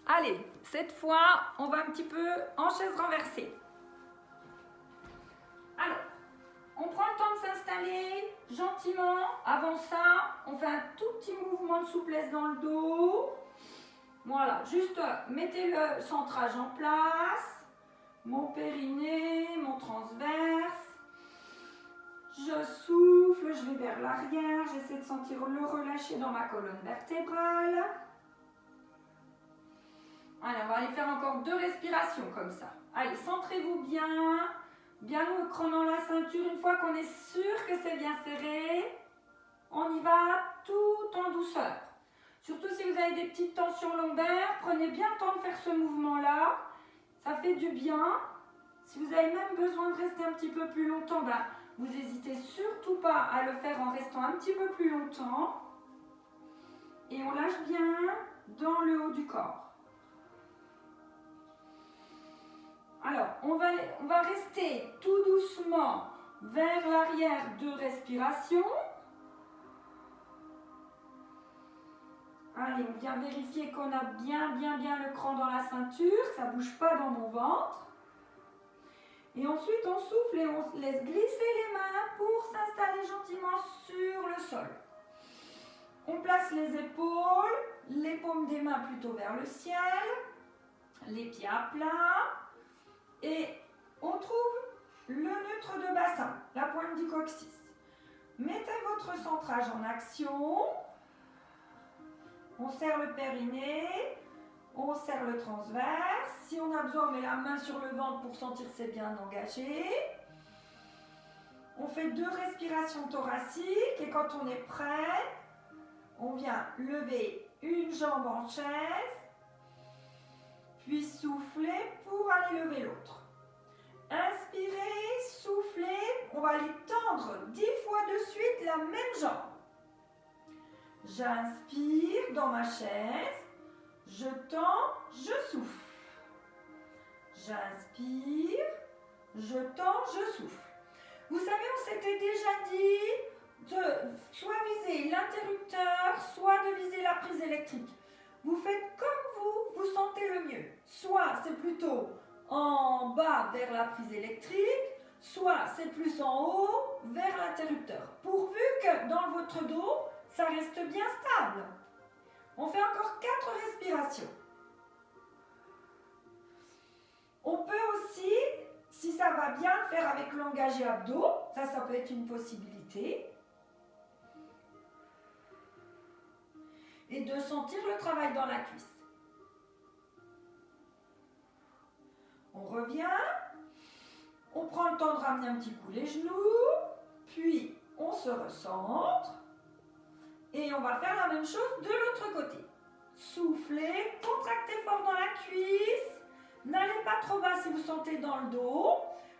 Allez, cette fois, on va un petit peu en chaise renversée. Alors, on prend le temps de s'installer gentiment. Avant ça, on fait un tout petit mouvement de souplesse dans le dos. Voilà, juste mettez le centrage en place. Mon périnée, mon transverse. Je souffle, je vais vers l'arrière. J'essaie de sentir le relâcher dans ma colonne vertébrale. Allez, on va aller faire encore 2 respirations comme ça. Allez, centrez-vous bien. Bien le crâne dans la ceinture. Une fois qu'on est sûr que c'est bien serré, on y va tout en douceur. Surtout si vous avez des petites tensions lombaires, prenez bien le temps de faire ce mouvement-là. Ça fait du bien. Si vous avez même besoin de rester un petit peu plus longtemps, vous n'hésitez surtout pas à le faire en restant un petit peu plus longtemps. Et on lâche bien dans le haut du corps. Alors, on va rester tout doucement vers l'arrière de respiration. Allez, on vient vérifier qu'on a bien le crâne dans la ceinture, que ça ne bouge pas dans mon ventre. Et ensuite, on souffle et on laisse glisser les mains pour s'installer gentiment sur le sol. On place les épaules, les paumes des mains plutôt vers le ciel, les pieds à plat. Et on trouve le neutre de bassin, la pointe du coccyx. Mettez votre centrage en action. On serre le périnée, on serre le transverse. Si on a besoin, on met la main sur le ventre pour sentir que c'est bien engagé. On fait 2 respirations thoraciques et quand on est prêt, on vient lever une jambe en chaise, puis souffler pour aller lever l'autre. Inspirez, soufflez, on va aller tendre 10 fois de suite la même jambe. J'inspire dans ma chaise, je tends, je souffle. J'inspire, je tends, je souffle. Vous savez, on s'était déjà dit de soit viser l'interrupteur, soit de viser la prise électrique. Vous faites comme vous sentez le mieux. Soit c'est plutôt en bas vers la prise électrique, soit c'est plus en haut vers l'interrupteur. Pourvu que dans votre dos, ça reste bien stable. On fait encore 4 respirations. On peut aussi, si ça va bien, le faire avec l'engagé abdos. Ça peut être une possibilité. Et de sentir le travail dans la cuisse. On revient. On prend le temps de ramener un petit coup les genoux. Puis, on se recentre. Et on va faire la même chose de l'autre côté. Soufflez, contractez fort dans la cuisse. N'allez pas trop bas si vous sentez dans le dos.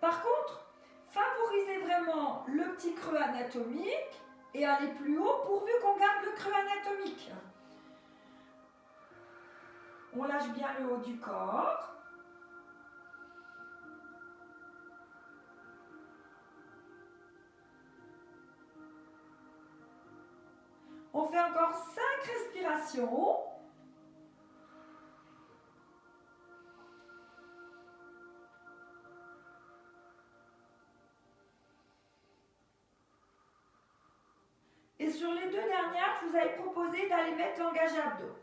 Par contre, favorisez vraiment le petit creux anatomique et allez plus haut pourvu qu'on garde le creux anatomique. On lâche bien le haut du corps. On fait encore 5 respirations. Et sur les 2 dernières, je vous avais proposé d'aller mettre l'engagé abdos.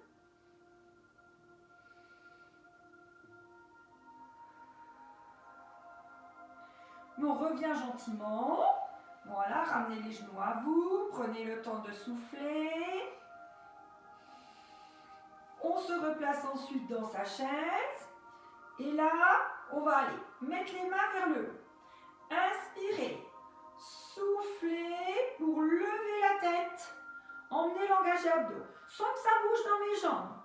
On revient gentiment. Voilà, ramenez les genoux à vous, prenez le temps de souffler. On se replace ensuite dans sa chaise. Et là, on va aller mettre les mains vers le haut. Inspirez, soufflez pour lever la tête. Emmenez l'engagé abdos, sans que ça bouge dans mes jambes.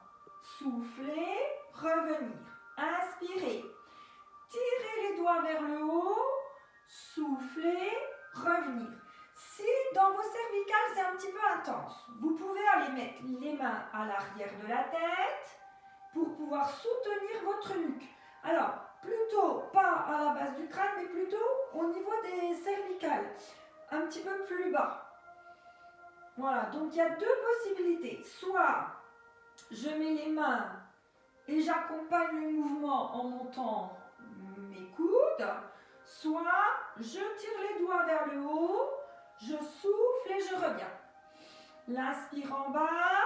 Soufflez, revenir. Inspirez, tirez les doigts vers le haut. Soufflez, revenir. Si dans vos cervicales c'est un petit peu intense, vous pouvez aller mettre les mains à l'arrière de la tête pour pouvoir soutenir votre nuque. Alors, plutôt pas à la base du crâne, mais plutôt au niveau des cervicales, un petit peu plus bas. Voilà, donc il y a 2 possibilités. Soit je mets les mains et j'accompagne le mouvement en montant mes coudes, soit je tire les doigts vers le haut, je souffle et je reviens. L'inspire en bas,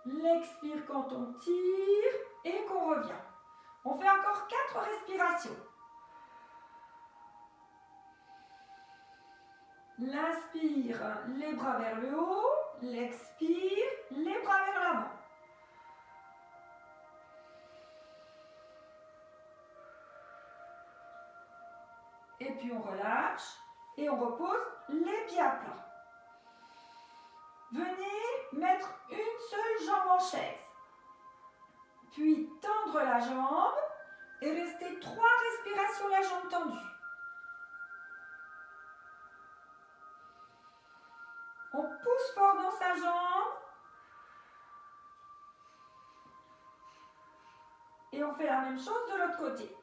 l'expire quand on tire et qu'on revient. On fait encore 4 respirations. L'inspire, les bras vers le haut, l'expire, les bras vers l'avant. Et puis on relâche et on repose les pieds à plat. Venez mettre une seule jambe en chaise. Puis tendre la jambe et rester 3 respirations la jambe tendue. On pousse fort dans sa jambe. Et on fait la même chose de l'autre côté.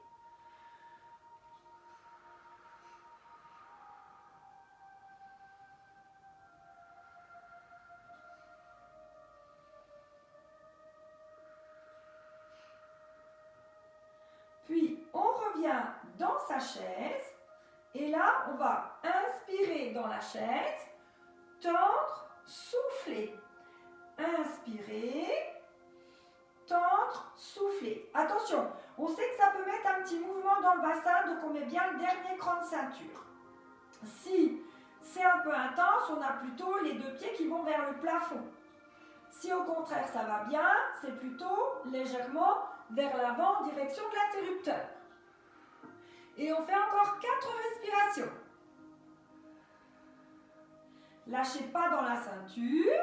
Puis on revient dans sa chaise. Et là, on va inspirer dans la chaise, tendre, souffler. Inspirer, tendre, souffler. Attention, on sait que ça peut mettre un petit mouvement dans le bassin, donc on met bien le dernier cran de ceinture. Si c'est un peu intense, on a plutôt les 2 pieds qui vont vers le plafond. Si au contraire ça va bien, c'est plutôt légèrement vers l'avant en direction de l'interrupteur. Et on fait encore 4 respirations. Lâchez pas dans la ceinture.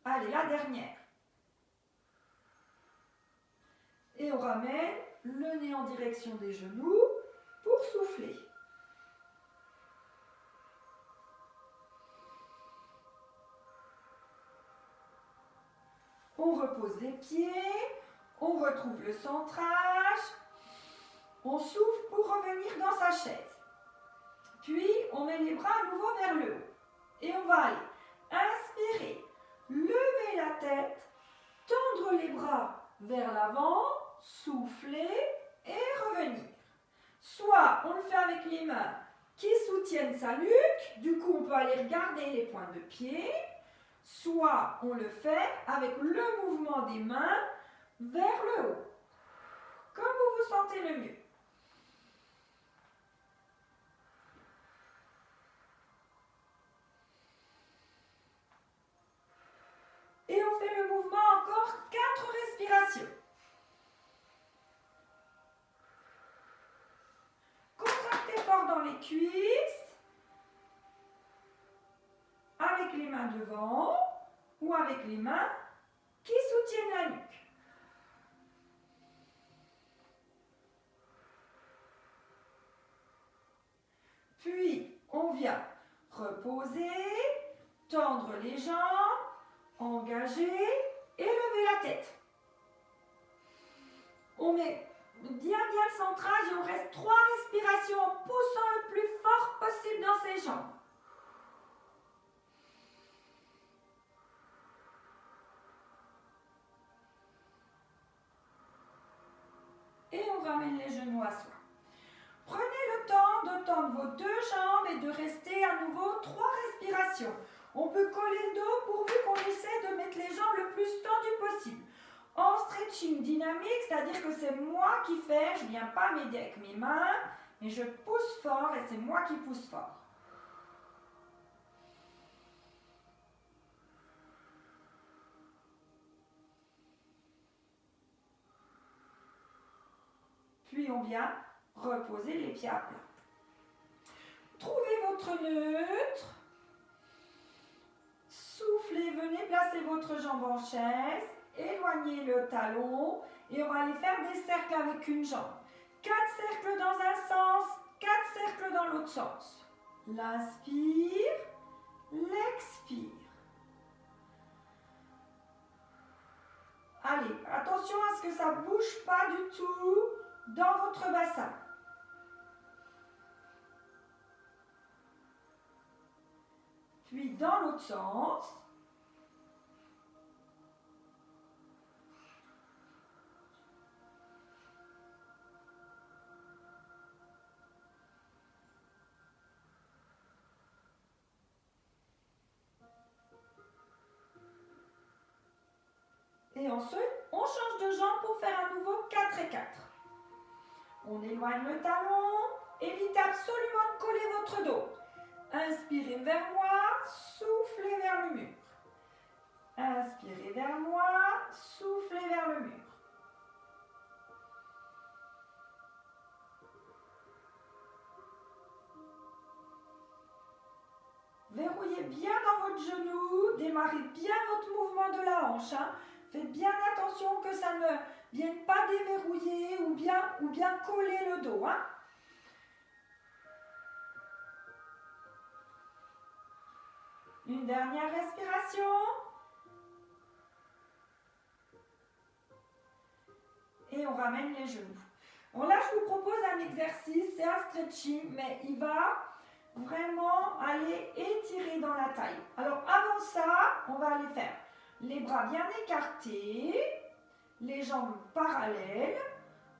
Allez, la dernière. Et on ramène le nez en direction des genoux pour souffler. On repose les pieds, on retrouve le centrage, on souffle pour revenir dans sa chaise. Puis, on met les bras à nouveau vers le haut. Et on va aller inspirer, lever la tête, tendre les bras vers l'avant, souffler et revenir. Soit on le fait avec les mains qui soutiennent sa nuque, du coup on peut aller regarder les pointes de pied, soit on le fait avec le mouvement des mains vers le haut, comme vous vous sentez le mieux. Et on fait le mouvement encore 4 respirations. Contractez fort dans les cuisses, avec les mains devant ou avec les mains qui soutiennent la nuque. Puis, on vient reposer, tendre les jambes, engager et lever la tête. On met bien le centrage et on reste 3 respirations en poussant le plus fort possible dans ses jambes. Et on ramène les genoux à soi. Prenez le temps de tendre vos 2 jambes et de rester à nouveau 3 respirations. On peut coller le dos pourvu qu'on essaie de mettre les jambes le plus tendues possible. En stretching dynamique, c'est-à-dire que c'est moi qui fais, je ne viens pas m'aider avec mes mains, mais je pousse fort et c'est moi qui pousse fort. Puis on vient reposer les pieds à plat. Trouvez votre neutre. Soufflez, venez placer votre jambe en chaise. Éloignez le talon et on va aller faire des cercles avec une jambe. 4 cercles dans un sens, 4 cercles dans l'autre sens. L'inspire, l'expire. Allez, attention à ce que ça ne bouge pas du tout dans votre bassin. Puis dans l'autre sens. Et ensuite, on change de jambe pour faire à nouveau 4 et 4. On éloigne le talon. Évitez absolument de coller votre dos. Inspirez vers moi, soufflez vers le mur. Inspirez vers moi, soufflez vers le mur. Verrouillez bien dans votre genou, démarrez bien votre mouvement de la hanche. Faites bien attention que ça ne vienne pas déverrouiller ou bien coller le dos. Une dernière respiration. Et on ramène les genoux. Bon, là, je vous propose un exercice, c'est un stretching, mais il va vraiment aller étirer dans la taille. Alors, avant ça, on va aller faire les bras bien écartés, les jambes parallèles.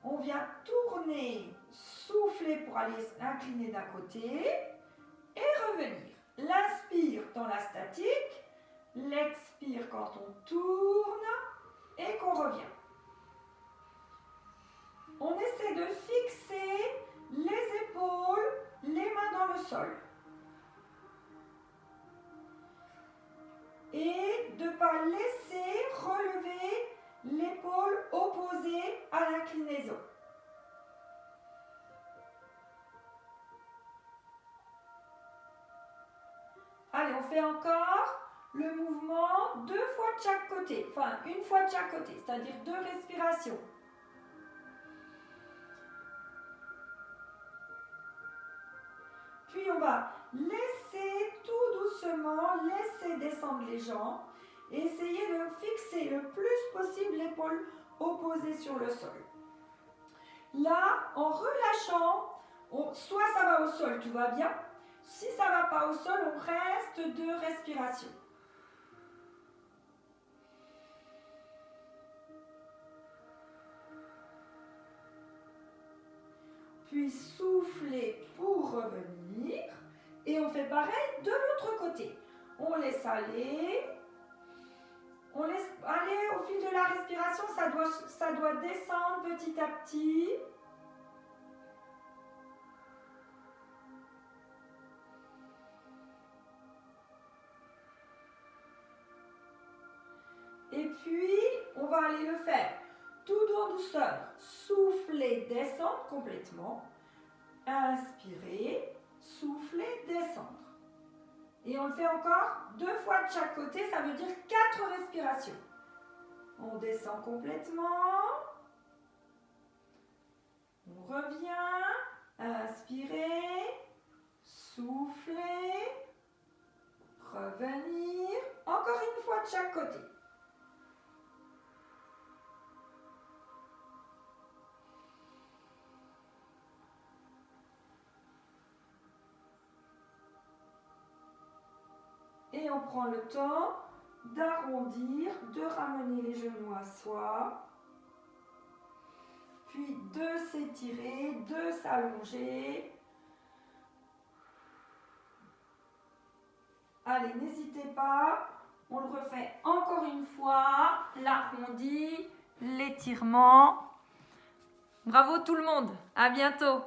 On vient tourner, souffler pour aller incliner d'un côté et revenir. L'inspire dans la statique, l'expire quand on tourne et qu'on revient. On essaie de fixer les épaules, les mains dans le sol. Et de ne pas laisser relever l'épaule opposée à l'inclinaison. Allez, on fait encore le mouvement 2 fois de chaque côté. Enfin, 1 fois de chaque côté, c'est-à-dire 2 respirations. Puis on va laisser tout doucement, laisser descendre les jambes et essayer de fixer le plus possible l'épaule opposée sur le sol. Là, en relâchant, soit ça va au sol, tout va bien. Si ça ne va pas au sol, on reste 2 respirations. Puis souffler pour revenir. Et on fait pareil de l'autre côté. On laisse aller. On laisse aller au fil de la respiration. Ça doit descendre petit à petit. Et puis, on va aller le faire tout en douceur. Souffler, descendre complètement. Inspirer, souffler, descendre. Et on le fait encore 2 fois de chaque côté, ça veut dire 4 respirations. On descend complètement. On revient. Inspirer, souffler, revenir. Encore 1 fois de chaque côté. Et on prend le temps d'arrondir, de ramener les genoux à soi, puis de s'étirer, de s'allonger. Allez, n'hésitez pas, on le refait encore 1 fois, l'arrondi, l'étirement. Bravo tout le monde, à bientôt.